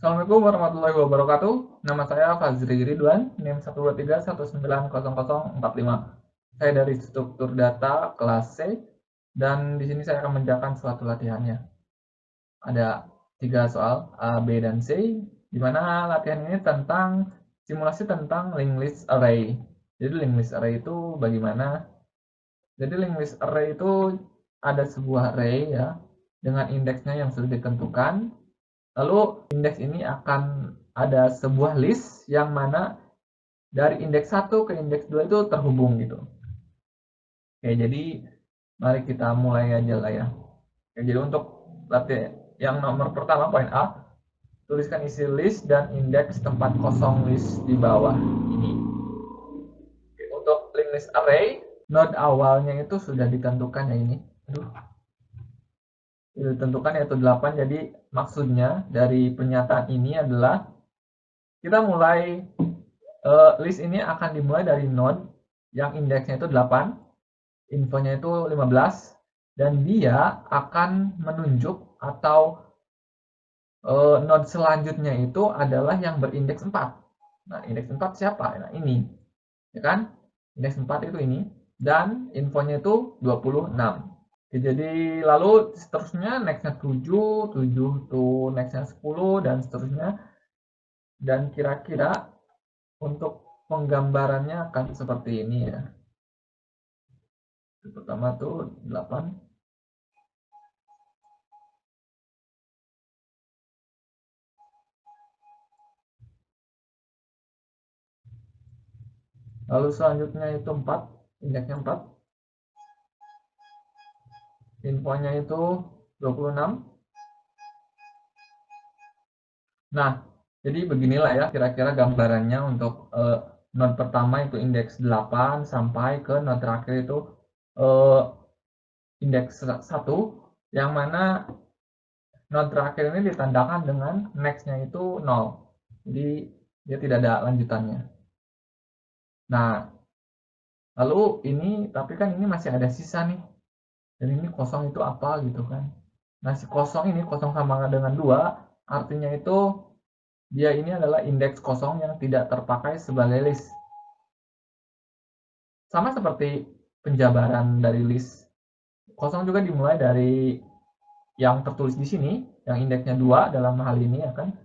Assalamualaikum warahmatullahi wabarakatuh. Nama saya Fazri Ridwan, NIM 123190045. Saya dari struktur data kelas C, dan di sini saya akan mengerjakan suatu latihannya. Ada 3 soal A, B, dan C, di mana latihan ini tentang simulasi tentang linked list array. Jadi linked list array itu bagaimana? Jadi linked list array itu ada sebuah array ya, dengan indeksnya yang sudah ditentukan. Lalu indeks ini akan ada sebuah list yang mana dari indeks 1 ke indeks 2 itu terhubung gitu. Oke, jadi mari kita mulai aja lah ya. Oke, jadi untuk latihan yang nomor pertama, poin A, tuliskan isi list dan indeks tempat kosong list di bawah ini. Oke, untuk linked list array, node awalnya itu sudah ditentukan ya ini. Ditentukan yaitu 8, jadi maksudnya dari pernyataan ini adalah kita mulai list ini akan dimulai dari node yang indeksnya itu 8, infonya itu 15, dan dia akan menunjuk atau node selanjutnya itu adalah yang berindeks 4. Nah, indeks 4 siapa? Nah, ini. Ya kan? Indeks 4 itu ini. Dan infonya itu 26. Oke, jadi lalu seterusnya nextnya 7, 7 tuh nextnya 10, dan seterusnya. Dan kira-kira untuk penggambarannya akan seperti ini ya. Yang pertama tuh 8. Lalu selanjutnya itu 4, indeksnya 4. Infonya itu 26. Nah, jadi beginilah ya kira-kira gambarannya untuk node pertama itu indeks 8 sampai ke node terakhir itu indeks 1, yang mana node terakhir ini ditandakan dengan next-nya itu 0. Jadi dia tidak ada lanjutannya. Nah, lalu ini tapi kan ini masih ada sisa nih. Dan ini kosong itu apa gitu kan. Nah, si kosong ini kosong sama dengan 2, artinya itu dia ini adalah indeks kosong yang tidak terpakai sebagai list. Sama seperti penjabaran dari list. Kosong juga dimulai dari yang tertulis di sini, yang indeksnya 2 dalam hal ini ya kan.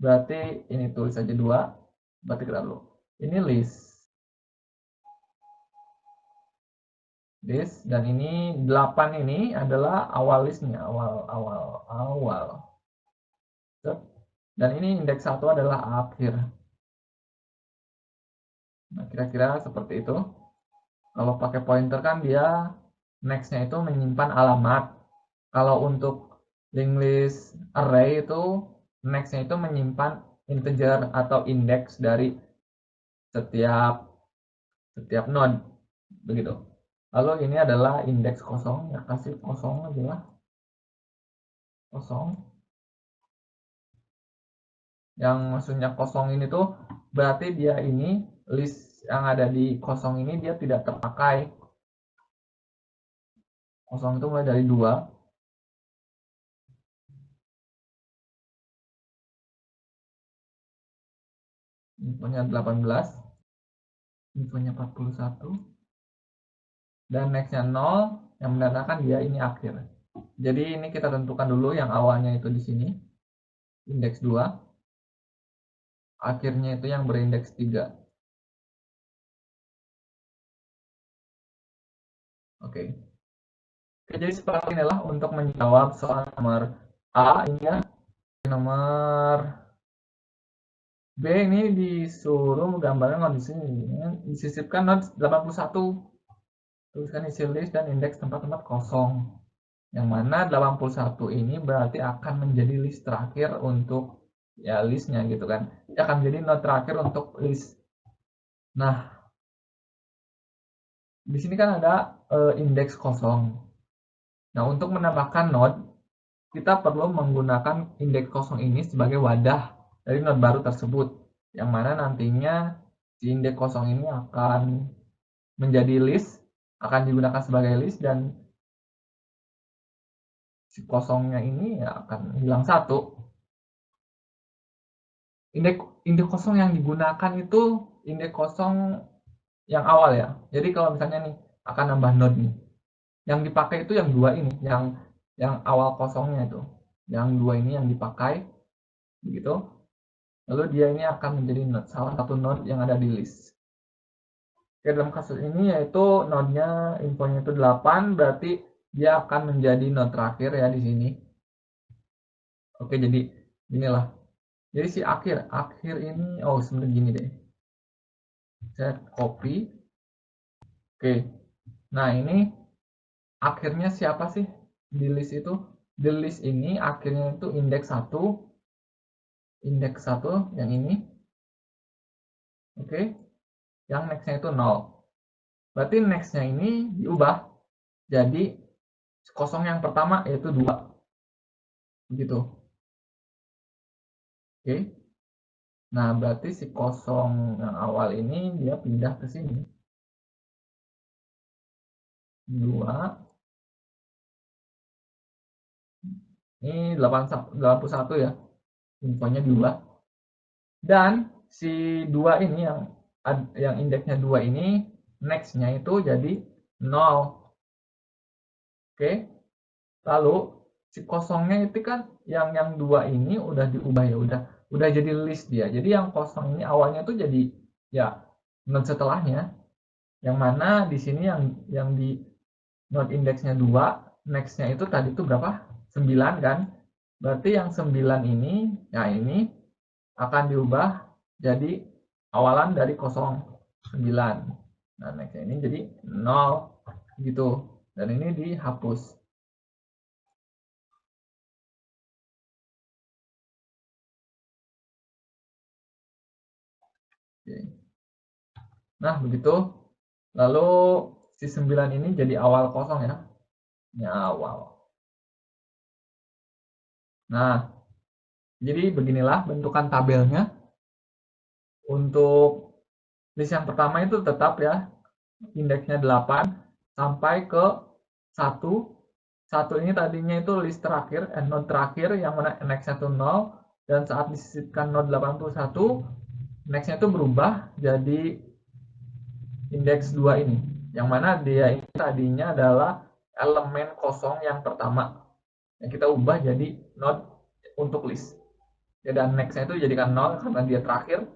Berarti ini tulis saja 2. Berarti kita dulu. Ini list. List, dan ini 8 ini adalah awal listnya, awal. Dan ini indeks 1 adalah akhir. Nah, kira-kira seperti itu. Kalau pakai pointer kan dia next-nya itu menyimpan alamat. Kalau untuk linked list array itu next-nya itu menyimpan integer atau indeks dari setiap node begitu. Lalu ini adalah indeks kosong, ya kasih kosong aja lah. Kosong. Yang maksudnya kosong ini tuh berarti dia ini list yang ada di kosong ini dia tidak terpakai. Kosong itu mulai dari 2. Infonya 18. Infonya 41. Dan nextnya 0 yang menandakan dia ini akhir. Jadi ini kita tentukan dulu yang awalnya itu di sini indeks 2, akhirnya itu yang berindeks 3. Oke. Oke, jadi seperti inilah untuk menjawab soal nomor A ini ya. Nomor B ini disuruh menggambarkan kondisi disisipkan not 81. Tuliskan isi list dan indeks tempat-tempat kosong. Yang mana 81 ini berarti akan menjadi list terakhir untuk ya listnya gitu kan. Dia akan menjadi node terakhir untuk list. Nah, di sini kan ada indeks kosong. Nah, untuk menambahkan node, kita perlu menggunakan indeks kosong ini sebagai wadah dari node baru tersebut. Yang mana nantinya si indeks kosong ini akan menjadi list, akan digunakan sebagai list, dan si kosongnya ini ya akan hilang 1. indeks kosong yang digunakan itu indeks kosong yang awal ya. Jadi kalau misalnya nih akan nambah node nih, yang dipakai itu yang dua ini, yang awal kosongnya itu, yang dua ini yang dipakai, begitu. Lalu dia ini akan menjadi node, salah satu node yang ada di list. Oke, dalam kasus ini yaitu node-nya infonya itu 8, berarti dia akan menjadi node terakhir ya di sini. Oke, jadi inilah. Jadi si akhir ini, oh sebenarnya gini deh. Saya copy. Oke. Nah, ini akhirnya siapa sih di list itu? Di list ini akhirnya itu indeks 1 yang ini. Oke. Yang next-nya itu 0. Berarti next-nya ini diubah jadi kosong yang pertama yaitu 2. Begitu. Oke. Nah, berarti si kosong yang awal ini dia pindah ke sini. 2. Ini 81 ya. Infonya 2. Dan si 2 ini yang indeksnya 2 ini next-nya itu jadi 0. Oke. Lalu si kosongnya itu kan yang 2 ini udah diubah ya, udah jadi list dia. Jadi yang kosong ini awalnya tuh jadi ya node setelahnya. Yang mana di sini yang di node indeksnya 2, next-nya itu tadi itu berapa? 9 kan? Berarti yang 9 ini, ya ini akan diubah jadi awalan dari 09. Nah, next ini jadi 0 gitu. Dan ini dihapus. Oke. Nah, begitu. Lalu si 9 ini jadi awal kosong ya. Ini awal. Nah, jadi beginilah bentukan tabelnya. Untuk list yang pertama itu tetap ya, indeksnya 8 sampai ke 1. 1 ini tadinya itu list terakhir, node terakhir yang mana next-nya itu 0, dan saat disisipkan node 81, next-nya itu berubah jadi indeks 2 ini. Yang mana dia ini tadinya adalah elemen kosong yang pertama. Yang kita ubah jadi node untuk list. Ya, dan next-nya itu jadikan 0 karena dia terakhir.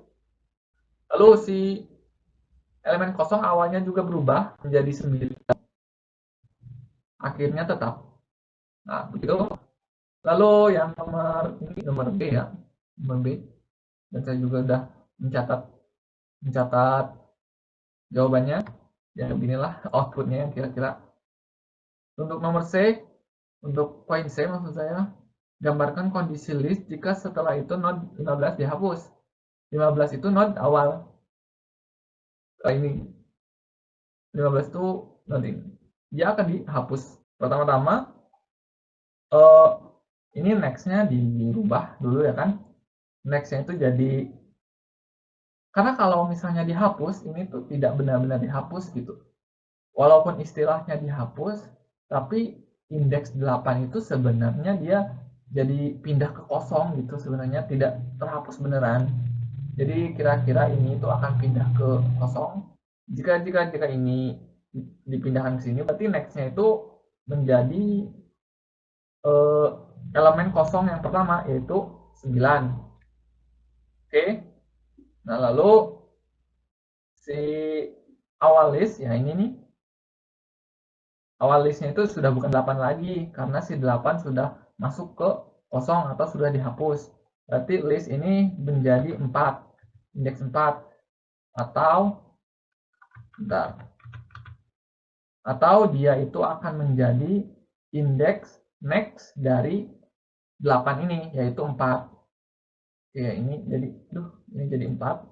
Lalu si elemen kosong awalnya juga berubah menjadi 9. Akhirnya tetap. Nah, begitu. Lalu yang nomor B ya. Nomor B. Dan saya juga udah mencatat jawabannya. Ya, beginilah outputnya yang kira-kira. Untuk nomor C, untuk poin C maksud saya, gambarkan kondisi list jika setelah itu node 15 dihapus. 15 itu node awal. Ini 15 itu node ini. Dia akan dihapus. Pertama-tama ini next-nya dirubah dulu ya kan. Next-nya itu jadi, karena kalau misalnya dihapus, ini tuh tidak benar-benar dihapus gitu. Walaupun istilahnya dihapus, tapi indeks 8 itu sebenarnya dia jadi pindah ke kosong gitu, sebenarnya tidak terhapus beneran. Jadi kira-kira ini itu akan pindah ke kosong. Jika ini dipindahkan ke sini, berarti next-nya itu menjadi elemen kosong yang pertama yaitu 9. Oke. Nah, lalu si awal list ya ini nih. Awal listnya itu sudah bukan 8 lagi karena si 8 sudah masuk ke kosong atau sudah dihapus. Berarti list ini menjadi 4, indeks 4, atau bentar, atau dia itu akan menjadi indeks next dari 8 ini yaitu 4. Oke, ini jadi 4.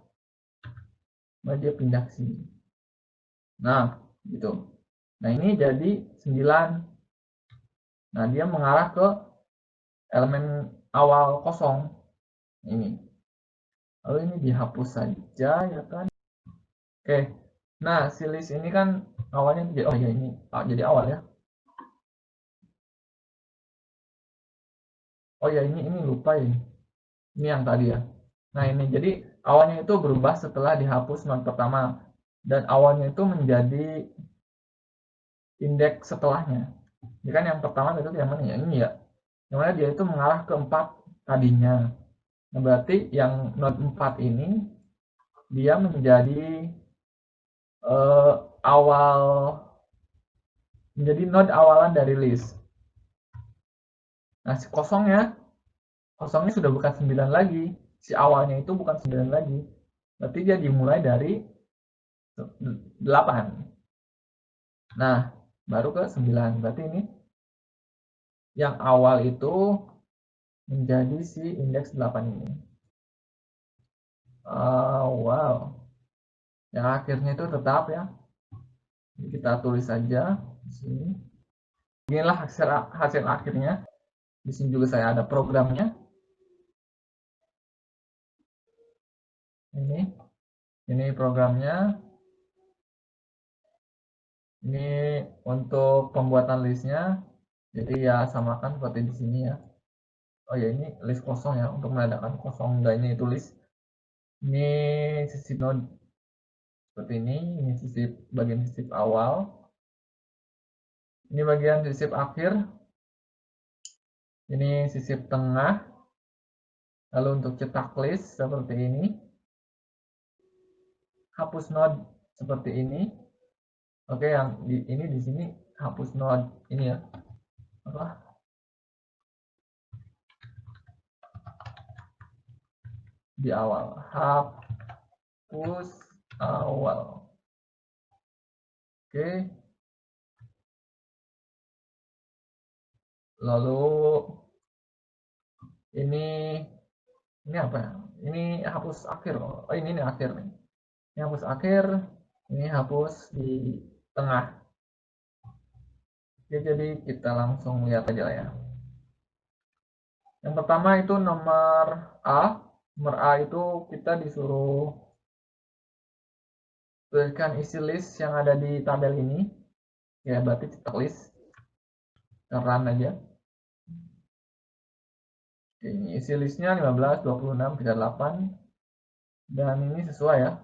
Nah, dia pindah ke sini. Nah, gitu. Nah, ini jadi 9. Nah, dia mengarah ke elemen awal kosong ini. Lalu ini dihapus saja ya kan. Oke. Nah, si list ini kan awalnya oh ya ini jadi awal ya. Oh ya ini lupa ya. Ini yang tadi ya. Nah ini, jadi awalnya itu berubah setelah dihapus node pertama, dan awalnya itu menjadi indeks setelahnya. Jadi kan yang pertama itu yang mana ya? Ini ya. Yang mana dia itu mengarah ke 4 tadinya. Nah, berarti yang node 4 ini dia menjadi awal, menjadi node awalan dari list. Nah, si kosongnya sudah bukan 9 lagi. Si awalnya itu bukan 9 lagi. Berarti dia dimulai dari 8. Nah, baru ke 9. Berarti ini yang awal itu menjadi si indeks 8 ini. Wow. Yang akhirnya itu tetap ya. Kita tulis saja di sini. Inilah hasil akhirnya. Di sini juga saya ada programnya. Ini programnya. Ini untuk pembuatan listnya. Jadi ya samakan seperti di sini ya. Oh ya, ini list kosong ya, untuk menandakan kosong enggak ini tulis. Ini sisi node seperti ini sisip, bagian sisip awal. Ini bagian sisip akhir. Ini sisip tengah. Lalu untuk cetak list seperti ini. Hapus node seperti ini. Oke, yang ini di sini hapus node ini ya. Apa? Di awal. Hapus awal. Oke. Lalu ini apa ya? Ini hapus akhir. Oh, ini akhir nih. Ini hapus akhir, ini hapus di tengah. Oke, jadi kita langsung lihat aja lah ya. Yang pertama itu nomor A. Nomor A itu kita disuruh tuliskan isi list yang ada di tabel ini. Ya, berarti cetak list. Kita run aja. Oke, ini isi listnya 15, 26, 38. Dan ini sesuai ya.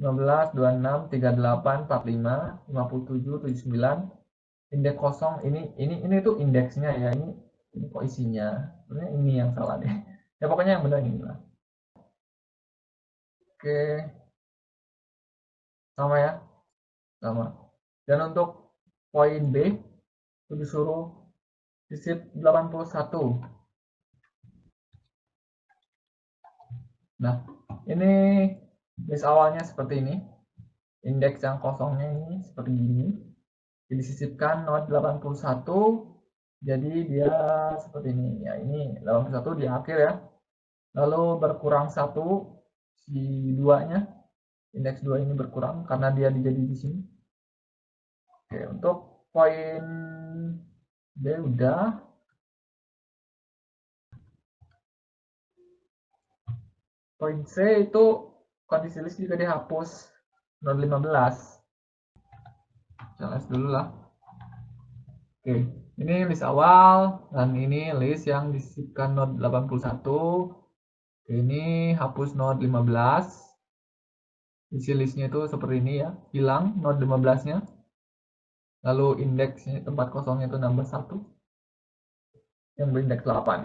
15, 26, 38, 45, 57, 79. Indeks kosong ini tuh indeksnya ya, ini kok isinya sebenarnya ini yang salah deh ya, pokoknya yang benar ini lah. Oke, sama ya, sama. Dan untuk poin B itu disuruh sisip 81. Nah, ini list awalnya seperti ini, indeks yang kosongnya ini seperti ini, disisipkan node 81. Jadi dia seperti ini ya, ini 81 di akhir ya, lalu berkurang 1 si 2-nya, indeks 2 ini berkurang karena dia dijadi di sini. Oke, untuk poin B udah. Poin C itu kondisi list juga dihapus node 15. Jelas dulu lah. Oke, ini list awal dan ini list yang disisipkan node 81. Ini hapus node 15. Isi listnya itu seperti ini ya, hilang node 15-nya. Lalu indeksnya tempat kosongnya itu nambah 1 yang berindeks 8.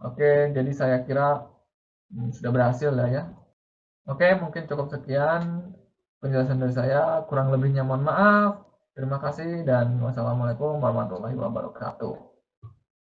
Oke, jadi saya kira sudah berhasil lah ya. Oke, mungkin cukup sekian penjelasan dari saya. Kurang lebihnya mohon maaf. Terima kasih dan wassalamualaikum warahmatullahi wabarakatuh.